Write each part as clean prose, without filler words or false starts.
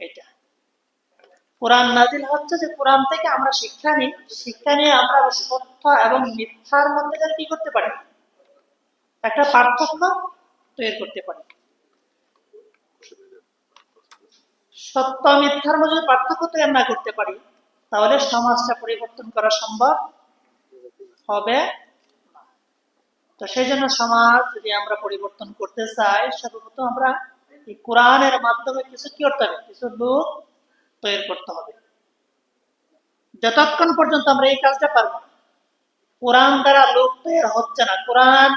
এটা কোরআন নাজিল হচ্ছে যে কোরআন থেকে আমরা শিক্ষা নিয়ে আমরা সত্য এবং মিথ্যার মধ্যে কি করতে পারি, একটা পার্থক্য তৈরি করতে পারি। সত্য মিথ্যার মধ্যে পার্থক্য তৈরি না করতে পারি, তাহলে সমাজটা পরিবর্তন করা সম্ভব হবে না। তো সেই জন্য সমাজ যদি আমরা পরিবর্তন করতে চাই, সর্বপ্রথম আমরা এই কোরআনের মাধ্যমে কিছু কি করতে হবে, কিছু লোক তৈরি করতে হবে। যতক্ষণ পর্যন্ত আমরা এই কাজটা পারবো না, কোরআন দ্বারা লোক তৈরি হচ্ছে না, কোরআন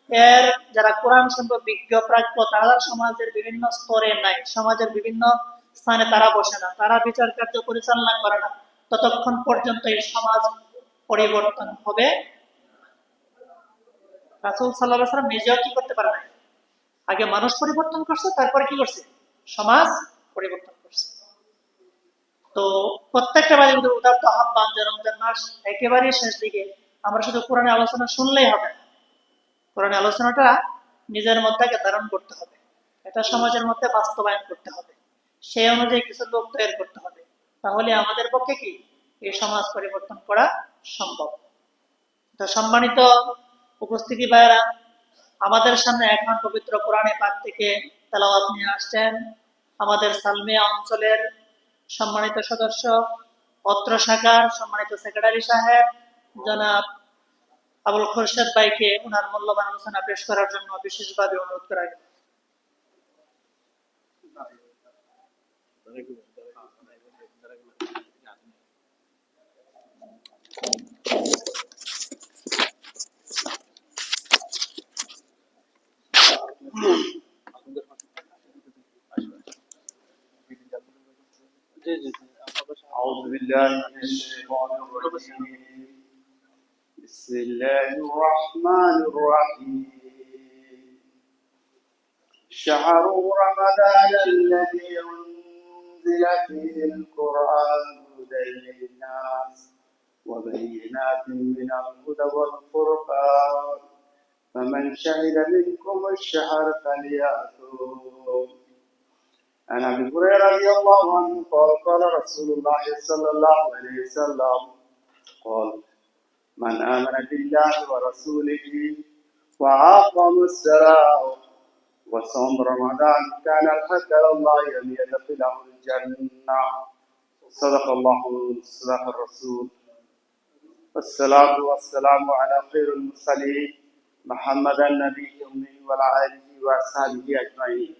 এর যারা কোরআন সম্পর্কে বিজ্ঞ প্রাজ্ঞ তারা সমাজের বিভিন্ন স্তরে নাই, সমাজের বিভিন্ন স্থানে তারা বসে না, তারা বিচার কার্য পরিচালনা করে না, ততক্ষণ পর্যন্ত এই সমাজ পরিবর্তন হবে। রাসূল সাল্লাল্লাহু আলাইহি ওয়াসাল্লাম নিজেও কি করতে পারে না, আগে মানুষ পরিবর্তন করছে, তারপরে কি করছে, সমাজ পরিবর্তন করছে। তো প্রত্যেকটা বাড়ির মধ্যে উদারত আহ্বান যে রমজান মাস একেবারেই শেষ দিকে আমরা শুধু কোরআনের আলোচনা শুনলেই হবে না, কোরআনের আলোচনাটা নিজের মধ্যে ধারণ করতে হবে, এটা সমাজের মধ্যে বাস্তবায়ন করতে হবে, সেই অনুযায়ী কিছু লোক তৈরি করতে হবে, তাহলে আমাদের পক্ষে কি এই সমাজ পরিবর্তন করা সম্ভব। তো সম্মানিত উপস্থিতি ভাইয়েরা, আমাদের সামনে এখন পবিত্র কোরআনে পাক থেকে তেলাওয়াত নিয়ে আসছেন আমাদের সালমিয়া অঞ্চলের সম্মানিত সদস্য, অত্র শাখার সম্মানিত সেক্রেটারি সাহেব জনাব আবুল খোরশেদ ভাইকে ওনার মূল্যবান আলোচনা পেশ করার জন্য বিশেষভাবে অনুরোধ করা গেল। أعوذ بالله من الشيطان الرجيم بسم الله الرحمن الرحيم شهر رمضان الذي أنزل فيه القرآن هدى للناس وبينات من الهدى والفرقان فمن شهد منكم الشهر فليأتوا. عن ابي هريره رضي الله عنه قال قال رسول الله صلى الله عليه وسلم قال من آمن بالله ورسوله وأقام الصلاة وصوم رمضان كان الحق على الله أن يدخله الجنة. صدق الله صدق الرسول. والصلاة والسلام على خير المرسلين محمد النبي الأمي وعلى آله وأصحابه أجمعين.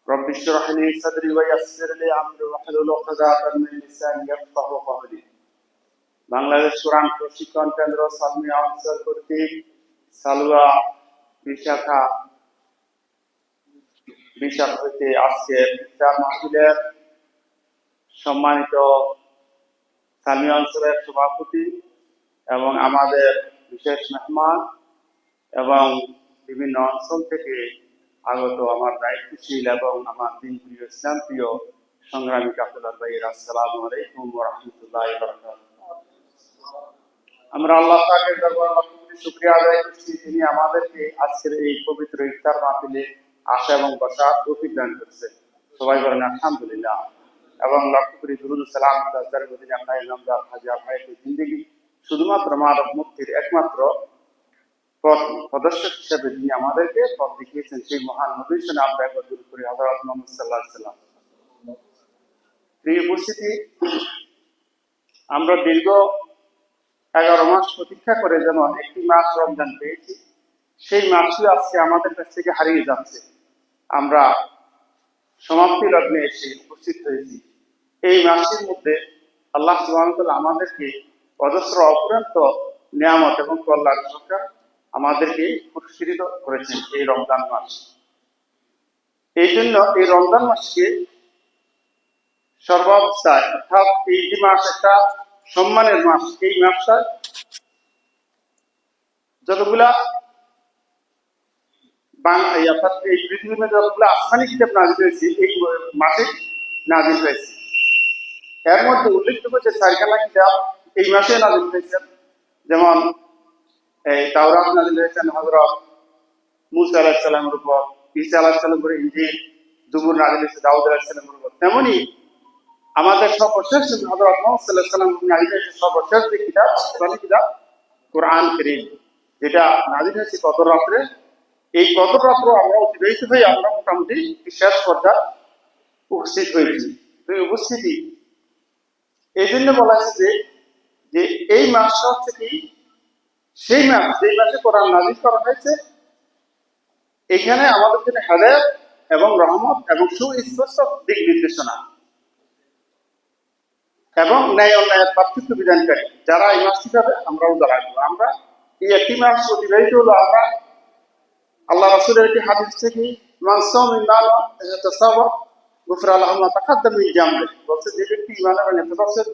رب اشرح لي صدري ويسر لي امري واحلل عقدة من لساني يفقهوا قولي. বাংলাদেশ কোরআন প্রশিক্ষণ কেন্দ্র সালমিয়া অঞ্চল কর্তৃক সালুয়া বিশাখা হইতে আজকে ইফতার মাহফিলের সম্মানিত সালমিয়া অঞ্চলের সভাপতি এবং আমাদের বিশেষ মেহমান এবং বিভিন্ন অঞ্চল থেকে আগত আমার দায়িত্বশীল এবং আমার দিন প্রিয় ইসলাম প্রিয় সংগ্রামী কাফেলার ভাই, আসসালামু আলাইকুম ওয়া রাহমাতুল্লাহি ওয়া বারাকাতুহু। আমরা আল্লাহ পাকের দরবারে লাখ কোটি শুকরিয়া আদায় করছি, যিনি আমাদেরকে আজকের এই পবিত্র ইফতার মাহফিলে আসা এবং বসার তৌফিক দান করেছেন। সবাই বলেন আলহামদুলিল্লাহ। এবং লাখ কোটি দুরূদ ও সালাম তার মধ্যে আপনার নামদার হাজী ভাইয়ের জিন্দেগি শুধুমাত্র মানব মুক্তির একমাত্র সদস্য হিসেবে যিনি আমাদেরকে পথ দেখিয়েছেন, সেই মহান নবীর জন্য আমরা একবার দুরূদ করি হযরত মুহাম্মদ সাল্লাল্লাহু আলাইহি ওয়াসাল্লাম। প্রিয় উপস্থিতি, আমরা দীর্ঘ 11 মাস প্রতীক্ষা করে যেমন একটি মাস রমজান পেয়েছি, সেই মাসটিও আজকে আমাদের কাছ থেকে হারিয়ে যাচ্ছে। আমরা সমাপ্তি লগ্নে এসে উপস্থিত হয়েছি। এই মাসটির মধ্যে আল্লাহ সুবহানাহু ওয়া তাআলা আমাদেরকে অজস্র অফুরন্ত নিয়ামত এবং কল্যাণ সরকার আমাদেরকে পুরস্কৃত করেছেন এই রমজান মাস। এই জন্য এই রমজান মাসকে সর্বাবস্থায়, অর্থাৎ এই যে মাস একটা সম্মানের মাস, এই মাসটা যতগুলা অর্থাৎ এই পৃথিবীর মধ্যে যতগুলো আসমানি কিতাব নাজিল হয়েছে এই মাসে নাজিল হয়েছে। এর মধ্যে উল্লেখযোগ্য যে 4খানা কিতাব এই মাসে নাজিল হয়েছে, যেমন এই তাওরাত নাজিল হয়েছেন হযরত মূসা আলাইহিস সালামের উপর, ঈসা আলাইহিস সালামের উপর ইনজিল, জুবুর নাযিল হয়েছে দাউদ আলাইহিস সালামের উপর, তেমনি আমাদের সর্বশেষ হযরত মুহাম্মদ সাল্লাল্লাহু আলাইহি ওয়াসাল্লাম নাযিল হয়েছে সর্বশেষ যে কিতাব ইসলামী কিতাব কোরআন কারীম, যেটা নাযিল হয়েছে গত রাত্রে। এই গত রাত্রে আমরা অতিবাহিত হয়ে আমরা মোটামুটি শেষ পর্যায়ে উপস্থিত হয়েছি। এই উপস্থিতি এই জন্য বলা হয়েছে যে এই মাসটা হচ্ছে কি সেই মাস যেই মাসে কোরআন নাযিল করা হয়েছে। এখানে আমাদের জন্য হেদায়েত এবং রহমত এবং সুস্পষ্ট দিক নির্দেশনা এবং ন্যায় অন্যায়ের পার্থক্য বিধানকারী যারা এই মাসটি পাবে আমরাও যারা আমরা এই একটি মাস অতিবাহিত হলো। আমরা আল্লাহ রাসূলের একটি হাদিস থেকে মানসাম ইমান তাসাবা গুফরা লাহু মা তাকাদ্দাম মিন জামবি, বলছে যে ব্যক্তি ঈমান এবং ইহতিসাব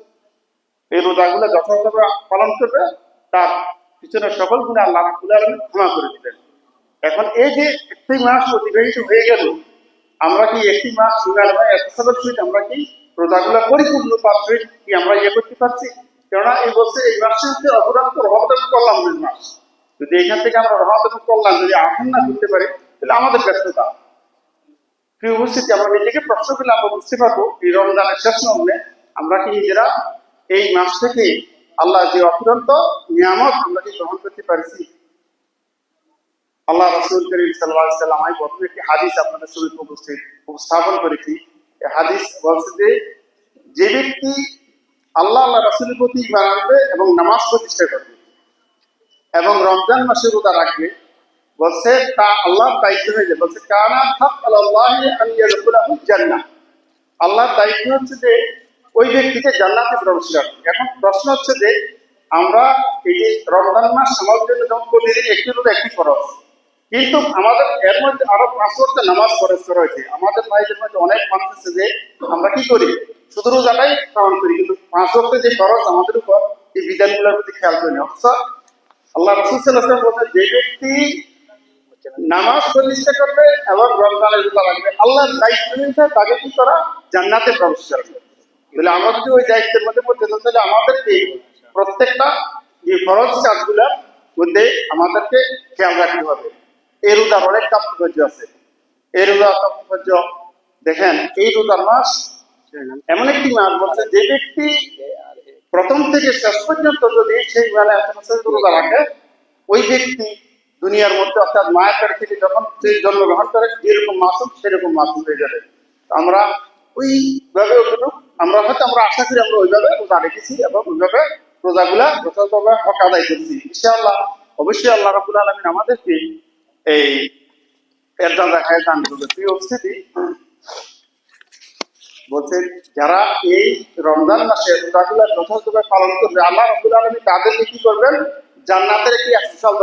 এই রোজাগুলো যথাযথভাবে পালন করবে তার পিছনের সকল গুনাহ আল্লাহ রাব্বুল আলামিন ক্ষমা করে দিবেন। এখন এই যে একটি মাস অতিবাহিত হয়ে গেল, আমরা কি একটি মাস ঈমান এবং ইহতিসাবের সহিত আমরা কি রোজাগুলো পরিপূর্ণ পাচ্ছি কি আমরা করতে পারছি? কেননা এই বলছে এই মাসে হচ্ছে অপরান্ত রহমত এবং কল্যাণের মাস। যদি এখান থেকে আমরা রহমত এবং কল্যাণ যদি আহ্বান না করতে পারি তাহলে আমাদের ব্যর্থতা। প্রিয় উপস্থিতি, আমরা নিজেকে প্রশ্ন করলে আমরা বুঝতে পারবো এই রমজানের শেষ লগ্নে আমরা কি নিজেরা এই মাস থেকে আল্লাহ যে অফুরন্ত নিয়ামত আমরা কি গ্রহণ করতে পারছি? আল্লাহ রাসূল করিম সাল্লাল্লাহু আলাইহি ওয়াসাল্লাম আমি প্রথমে একটি হাদিস আপনাদের সামনে উপস্থাপন করেছি। এই হাদিস বলছে যে ব্যক্তি আল্লাহ রাসূলের প্রতি ঈমান আনবে এবং নামাজ প্রতিষ্ঠা করবে এবং রমজান মাসে রোজা রাখবে, বলছে তা আল্লাহর দায়িত্ব হয়ে যাবে। বলছে কানা হাক আলাল্লাহি আন ইয়াদখুলাহুল জান্নাহ, আল্লাহর দায়িত্ব হচ্ছে যে ওই ব্যক্তিকে জান্নাতে প্রবেশ করানো। এখন প্রশ্ন হচ্ছে যে আমরা এই যে রমজান মাস আমাদের জন্য যেমন প্রতিদিন একটি রোজা একটি ফরজ, কিন্তু আমাদের এর মধ্যে আরো 5 ওয়াক্ত নামাজ ফরজ করা হয়েছে। আমাদের ভাইদের মধ্যে অনেক মানুষ আছে যে আমরা কি করি শুধু রোজাটাই পালন করি, কিন্তু 5 ওয়াক্ত যে ফরজ আমাদের উপর এই বিধানগুলোর প্রতি খেয়াল করি না। অথচ আল্লাহ রাসূল সাল্লাল্লাহু আলাইহি ওয়াসাল্লাম বলেন যে ব্যক্তি নামাজ প্রতিষ্ঠা করবে এবং রমজানের রোজা রাখবে আল্লাহর দায়িত্ব নিয়েছে তাকে কি করা জান্নাতে প্রবেশ করাবে। তাহলে আমরা যদি ওই দায়িত্বের মধ্যে পড়তে চাই তাহলে আমাদেরকে প্রত্যেকটা যে ফরজ কাজগুলোর মধ্যে আমাদেরকে খেয়াল রাখতে হবে। এই রোজার অনেক তাৎপর্য আছে। এই রোজার তাৎপর্য দেখেন, এই রোজার মাস এমন একটি মাস বলছে যে ব্যক্তি প্রথম থেকে শেষ পর্যন্ত যদি সেই বেলা রোজা রাখে ওই ব্যক্তি দুনিয়ার মধ্যে অর্থাৎ মায়ের পেট থেকে যখন সেই জন্মগ্রহণ করে যেরকম মাসুম সেরকম মাসুম হয়ে যাবে। আমরা ওইভাবে আমরা হয়তো আমরা আশা করি আমরা ওইভাবে রোজা রেখেছি এবং ওইভাবে রোজাগুলা যথাযথভাবে হক আদায় করছি। ইনশাআল্লাহ অবশ্যই আল্লাহ রাব্বুল আলামিন আমাদেরকে এই এর দান রাখায় দান করবে। প্রিয় উপস্থিতি, বলছে যারা এই রমজান মাসে রোজাগুলা যথাযথভাবে পালন করবে আল্লাহ রাব্বুল আলামিন তাদেরকে কি করবেন জান্নাতের একটি স্পেশাল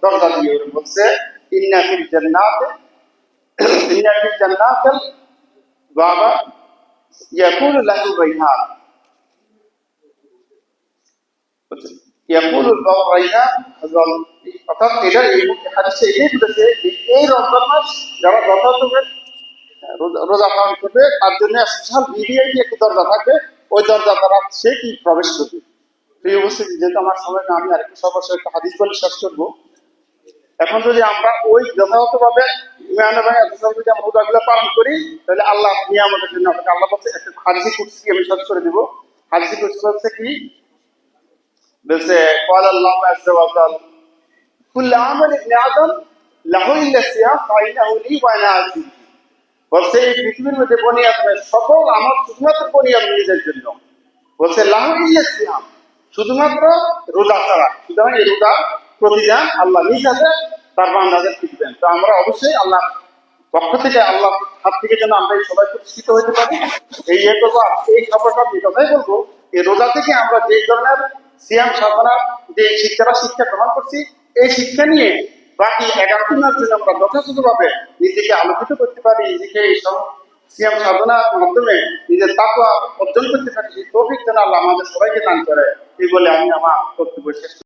দরজা দিয়ে বলছে ইন্না ফিল জান্নাতিল বাবা ইয়াকুলু লাহু রাইহান, ইয়াকুলু বাবা রাইহান। অর্থাৎ এটা এই হাদিসে এটাই বলেছে যে এই রমজান মাস যারা যথাযথভাবে রোজা পালন করবে তার জন্য স্পেশাল ভিভিআইপি একটি দরজা থাকবে, ওই দরজা দ্বারা সে কি প্রবেশ করবে। প্রিয় উপস্থিতি, যেহেতু আমার সময় না আমি আরেকটু সর্বশেষ একটা হাদিস বলে শেষ করবো। এখন যদি আমরা ওই যথাযথভাবে ঈমান এবং ইহতিসাব যদি আমরা রোজাগুলো পালন করি তাহলে আল্লাহ নিয়ামতের জন্য আল্লাহ বলছে একটা হাদিস কুদসি আমি শেষ করে দেব। হাদিস কুদসি হচ্ছে কি বলছে ক্বাল আল্লাহু আযজা ওয়া জাল কুল্লু আমালি ইবনে আদম লাহু ইল্লা সিয়াম ফাইনাহু লি ওয়া আনা আযি, বলছে এই পৃথিবীর মধ্যে বনি আদমের সকল আমল শুধুমাত্র বনি আদম নিজের জন্য, বলছে লাহু ইল্লা সিয়াম শুধুমাত্র রোজা ছাড়া। সুতরাং এই রোজা প্রতিদান আল্লাহ নিজ হাতে তার বান্দাদের দিবেন। তো আমরা অবশ্যই আল্লাহ পক্ষ থেকে আল্লাহ হাত থেকে যেন আমরা এই সবাই প্রতিষ্ঠিত হতে পারি এই এই খবরটা আমি কথাই বলবো। এই রোজা থেকে আমরা যে ধরনের সিয়াম সাধনার যে শিক্ষা গ্রহণ করছি এই শিক্ষা নিয়ে বাকি 11টি মাস জন্য আমরা যথাযথভাবে নিজেকে আলোকিত করতে পারি, নিজেকে এই সব সিয়াম সাধনার মাধ্যমে নিজের তাকওয়া অর্জন করতে পারি। সেই তৌফিক যেন আল্লাহ আমাদের সবাইকে দান করে। এই বলে আমি আমার বক্তব্য শেষ